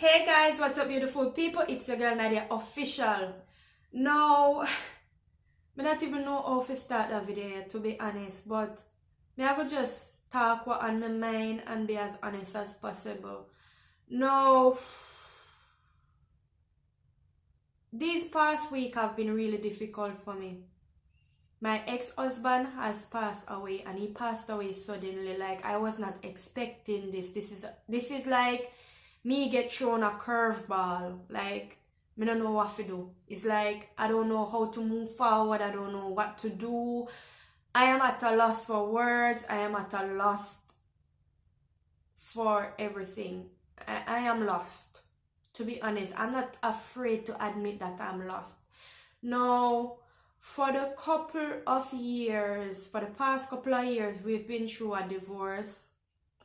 Hey guys, what's up beautiful people? It's your girl Nadia Official. Now, I not even know how to start that video to be honest, but I will just talk what on my mind and be as honest as possible. Now, these past week have been really difficult for me. My ex-husband has passed away and he passed away suddenly. Like I was not expecting this. This is like me get thrown a curveball. Like I don't know what to do. It's like I don't know how to move forward. I don't know what to do. I am at a loss for words. I am at a loss for everything. I am lost. To be honest, I'm not afraid to admit that I'm lost. Now, for the past couple of years, we've been through a divorce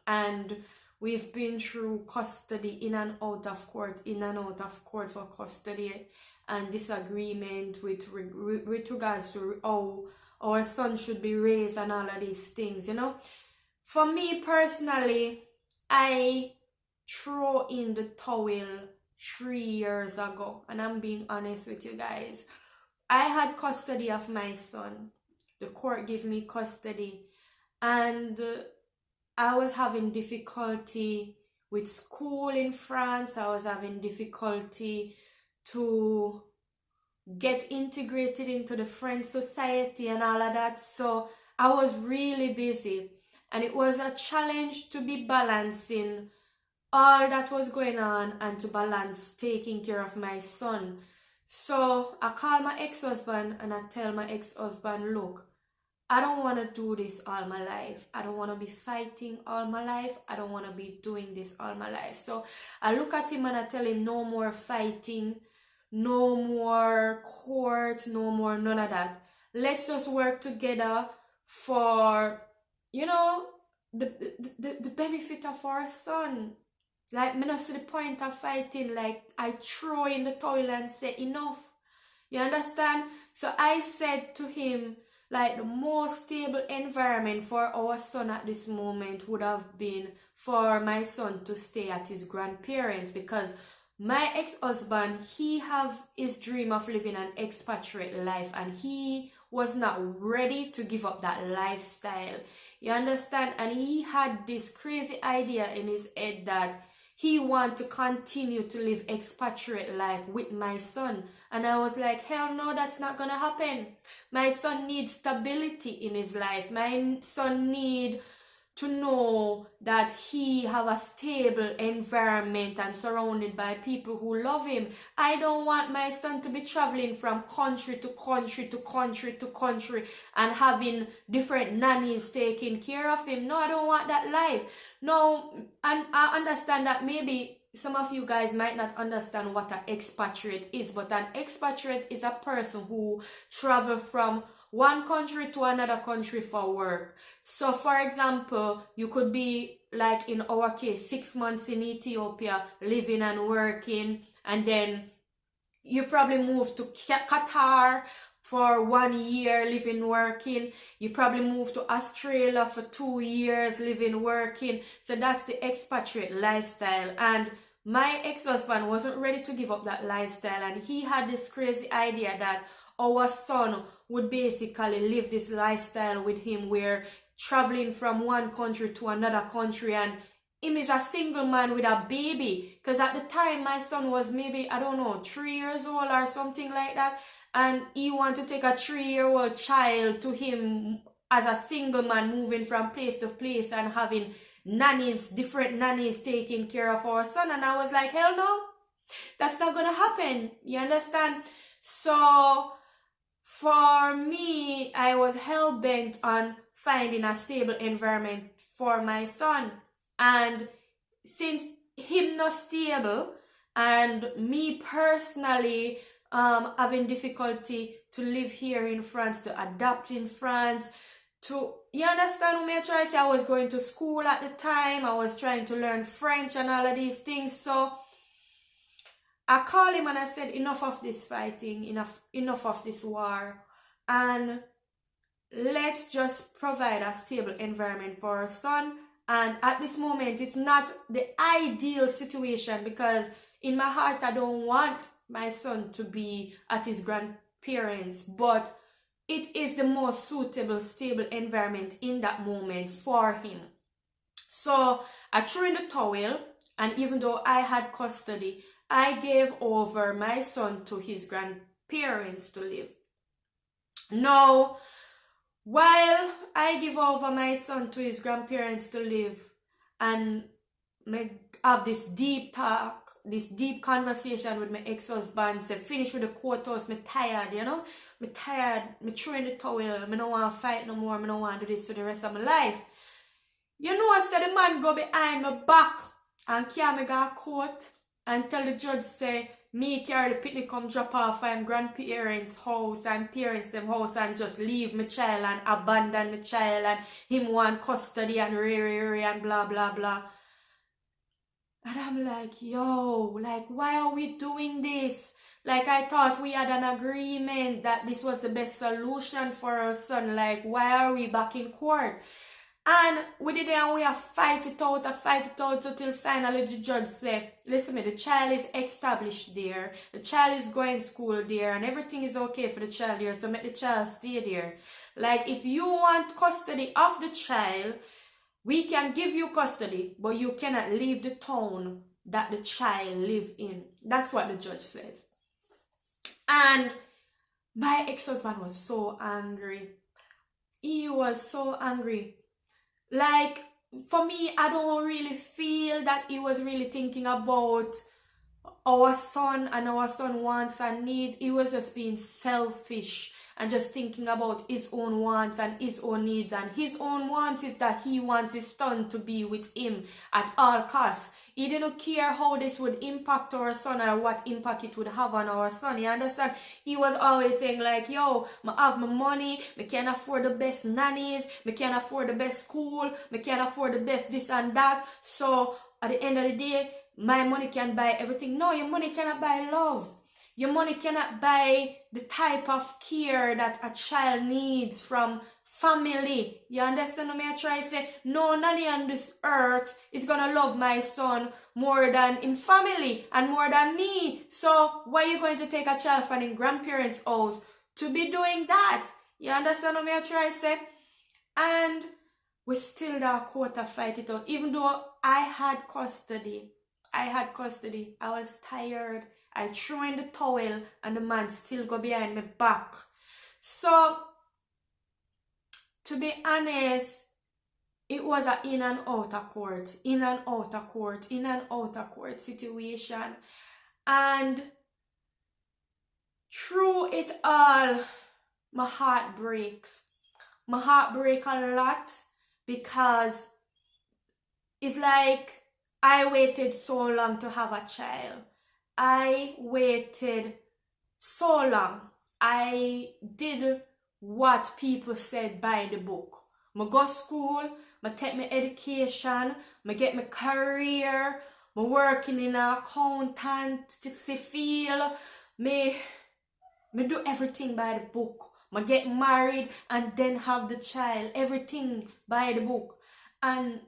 and we've been through custody in and out of court for custody and disagreement with regards to how our son should be raised and all of these things, you know. For me personally, I threw in the towel 3 years ago, and I'm being honest with you guys. I had custody of my son. The court gave me custody and I was having difficulty with school in France. I was having difficulty to get integrated into the French society and all of that. So I was really busy and it was a challenge to be balancing all that was going on and to balance taking care of my son. So I call my ex-husband and I tell my ex-husband, look, I don't want to do this all my life. I don't want to be fighting all my life. I don't want to be doing this all my life. So I look at him and I tell him no more fighting, no more court, no more none of that. Let's just work together for, you know, the benefit of our son. Like, me not see the point of fighting. Like, I throw in the towel and say, enough. You understand? So I said to him, like, the most stable environment for our son at this moment would have been for my son to stay at his grandparents, because my ex-husband, he have his dream of living an expatriate life and he was not ready to give up that lifestyle. You understand? And he had this crazy idea in his head that he want to continue to live expatriate life with my son. And I was like, hell no, that's not gonna happen. My son needs stability in his life. My son need to know that he have a stable environment and surrounded by people who love him. I don't want my son to be traveling from country to country to country to country and having different nannies taking care of him. No, I don't want that life. No, and I understand that maybe some of you guys might not understand what an expatriate is, but an expatriate is a person who travel from one country to another country for work. So for example, you could be, like in our case, 6 months in Ethiopia living and working, and then you probably move to Qatar for 1 year living, working. You probably move to Australia for 2 years living, working. So that's the expatriate lifestyle. And my ex-husband wasn't ready to give up that lifestyle, and he had this crazy idea that our son would basically live this lifestyle with him, where traveling from one country to another country, and him is a single man with a baby, because at the time my son was maybe, I don't know, 3 years old or something like that, and he wanted to take a 3-year-old child to him as a single man, moving from place to place and having nannies, different nannies taking care of our son. And I was like, hell no, that's not gonna happen. You understand? So for me, I was hell-bent on finding a stable environment for my son. And since him not stable and me personally having difficulty to live here in France, to adapt in France, you understand me? I try to say I was going to school at the time. I was trying to learn French and all of these things. So I called him and I said, enough of this fighting, enough of this war, and let's just provide a stable environment for our son. And at this moment, it's not the ideal situation, because In my heart, I don't want my son to be at his grandparents, but it is the most suitable, stable environment in that moment for him. So I threw in the towel, and even though I had custody, I gave over my son to his grandparents to live. Now, while I give over my son to his grandparents to live and have this deep talk, this deep conversation with my ex-husband, say, finish with the courthouse, me tired, you know? Me tired, me throw in the towel, me don't want to fight no more, me don't want to do this for the rest of my life. You know, I said the man go behind my back and carry me go court and tell the judge, say, me carry the picnic come drop off and grandparents' house and parents' them house and just leave my child and abandon my child and him want custody and and blah blah blah. And I'm like, yo, like, why are we doing this? Like, I thought we had an agreement that this was the best solution for our son. Like, why are we back in court? And we did it and we fight it out until finally the judge said, listen me, the child is established there, the child is going to school there, and everything is okay for the child there, so make the child stay there. Like, if you want custody of the child, we can give you custody, but you cannot leave the town that the child live in. That's what the judge says. And my ex-husband was so angry. He was so angry. Like, for me, I don't really feel that he was really thinking about our son and our son wants and needs. He was just being selfish and just thinking about his own wants and his own needs. And his own wants is that he wants his son to be with him at all costs. He didn't care how this would impact our son or what impact it would have on our son. You understand? He was always saying like, yo, I have my money, I can't afford the best nannies, I can't afford the best school, I can't afford the best this and that. So at the end of the day, my money can buy everything. No, your money cannot buy love. Your money cannot buy the type of care that a child needs from family. You understand what I try to say? No nanny on this earth is gonna love my son more than in family and more than me. So why are you going to take a child from his grandparents' house to be doing that? You understand what I try to say? And we still the court to fight it out. Even though I had custody, I was tired. I threw in the towel and the man still go behind my back. So, to be honest, it was an in and out of court situation. And through it all, my heart breaks. My heart breaks a lot because it's like I waited so long to have a child. I waited so long. I did what people said by the book. I go to school, I take my education, I get my career, I working in an accountancy field, I do everything by the book. I get married and then have the child, everything by the book. And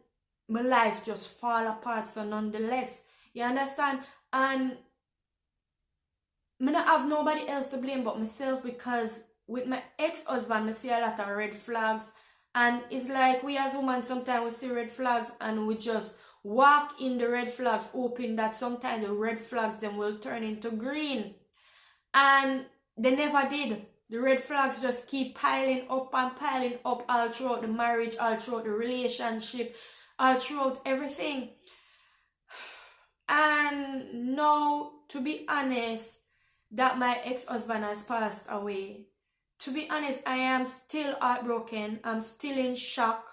my life just fall apart, so nonetheless. You understand? And I don't have nobody else to blame but myself, because with my ex-husband, I see a lot of red flags. And it's like we as women sometimes we see red flags and we just walk in the red flags, hoping that sometimes the red flags them will turn into green. And they never did. The red flags just keep piling up and piling up all throughout the marriage, all throughout the relationship, all throughout everything. And now, to be honest, that my ex-husband has passed away, to be honest, I am still heartbroken. I'm still in shock.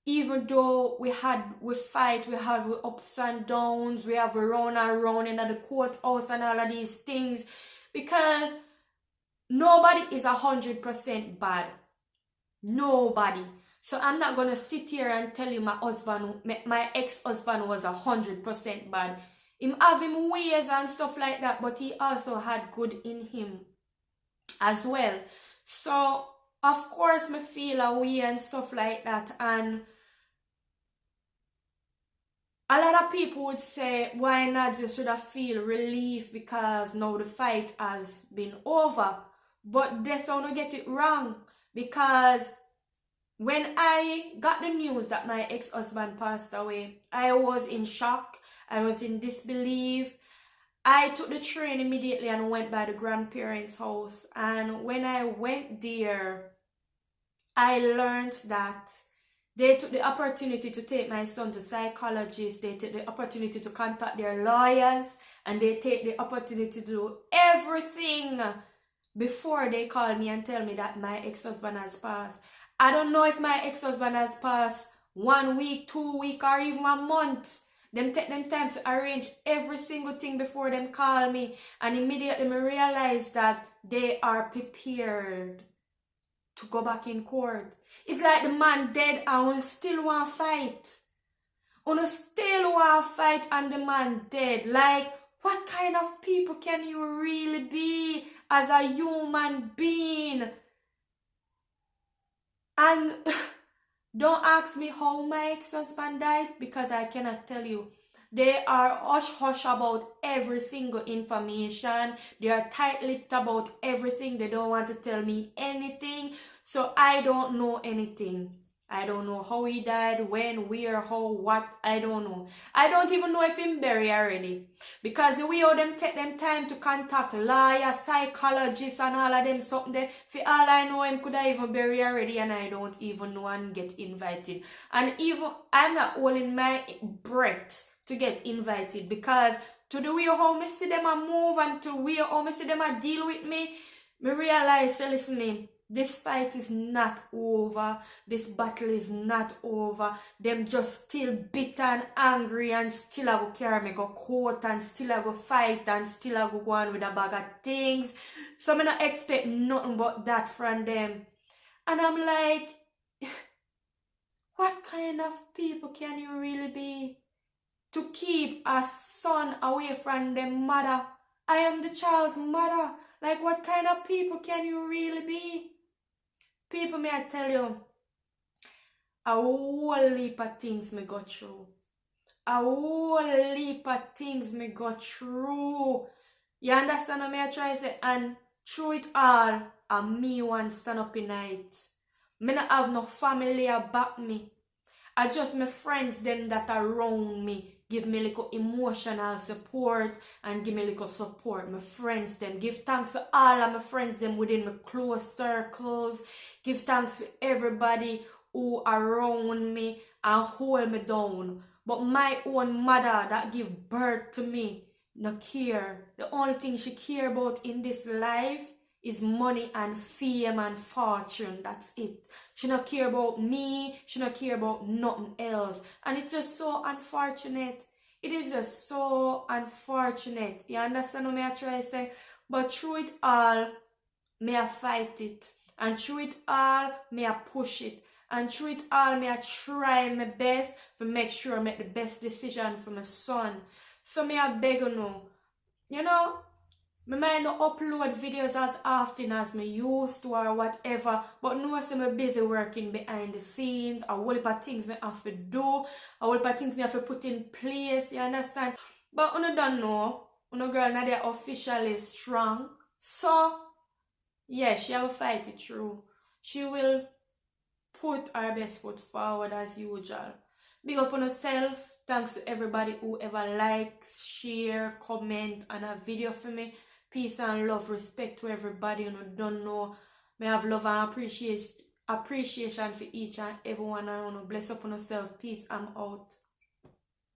Even though we fight, we have ups and downs, we have run and run in the courthouse and all of these things, because nobody is 100% bad. Nobody. So I'm not gonna sit here and tell you my ex-husband was 100% bad. Him have him ways and stuff like that, but he also had good in him as well. So of course me feel a way and stuff like that, and a lot of people would say, why not just should I feel relief because now the fight has been over. But that's how I get it wrong. Because when I got the news that my ex-husband passed away, I was in shock. I was in disbelief. I took the train immediately and went by the grandparents' house. And when I went there, I learned that they took the opportunity to take my son to psychologists. They took the opportunity to contact their lawyers. And they take the opportunity to do everything before they call me and tell me that my ex-husband has passed. I don't know if my ex-husband has passed 1 week, 2 weeks, or even a month. Them take them time to arrange every single thing before them call me. And immediately I realize that they are prepared to go back in court. It's like the man dead and we still want to fight. We still want to fight and the man dead. Like, what kind of people can you really be as a human being? And don't ask me how my ex-husband died because I cannot tell you. They are hush-hush about every single information. They are tight-lipped about everything. They don't want to tell me anything. So I don't know anything. I don't know how he died, when, where, how, what. I don't know. I don't even know if he's buried already. Because the way how them take them time to contact lawyers, psychologists and all of them something there, for all I know him could have even buried already and I don't even know and get invited. And even I'm not holding my breath to get invited because to the way how I see them a move and to the way how I see them a deal with me, I realize, listen, this fight is not over. This battle is not over. Them just still bitter and angry and still I go carry me go court and still I go fight and still I go on with a bag of things. So I not expect nothing but that from them. And I'm like, what kind of people can you really be to keep a son away from their mother? I am the child's mother. Like, what kind of people can you really be? People, may I tell you, a whole heap of things me go through. A whole heap of things me go through. You understand what I try to say? And through it all, me want stand up in night. Me not have no family about me. I just my friends them that are around me. Give me little emotional support and give me little support. My friends them. Give thanks to all of my friends them within my close circles. Give thanks to everybody who around me and hold me down. But my own mother that give birth to me, no care. The only thing she care about in this life is money and fame and fortune. That's it. She not care about me. She not care about nothing else. And it's just so unfortunate. It is just so unfortunate. You understand what I try to say? But through it all, may I fight it. And through it all, may I push it. And through it all, may I try my best to make sure I make the best decision for my son. So may I beg you know, I might not upload videos as often as I used to or whatever, but no, I'm busy working behind the scenes, a whole heap of things I have to do, a whole heap of things I have to put in place, you understand? But I don't know, girl now they're officially strong, so yeah, she will fight it through. She will put her best foot forward as usual. Big up on herself. Thanks to everybody who ever likes, share, comment on a video for me. Peace and love, respect to everybody who don't know. May have love and appreciation for each and every one. And bless up on yourself. Peace. I'm out.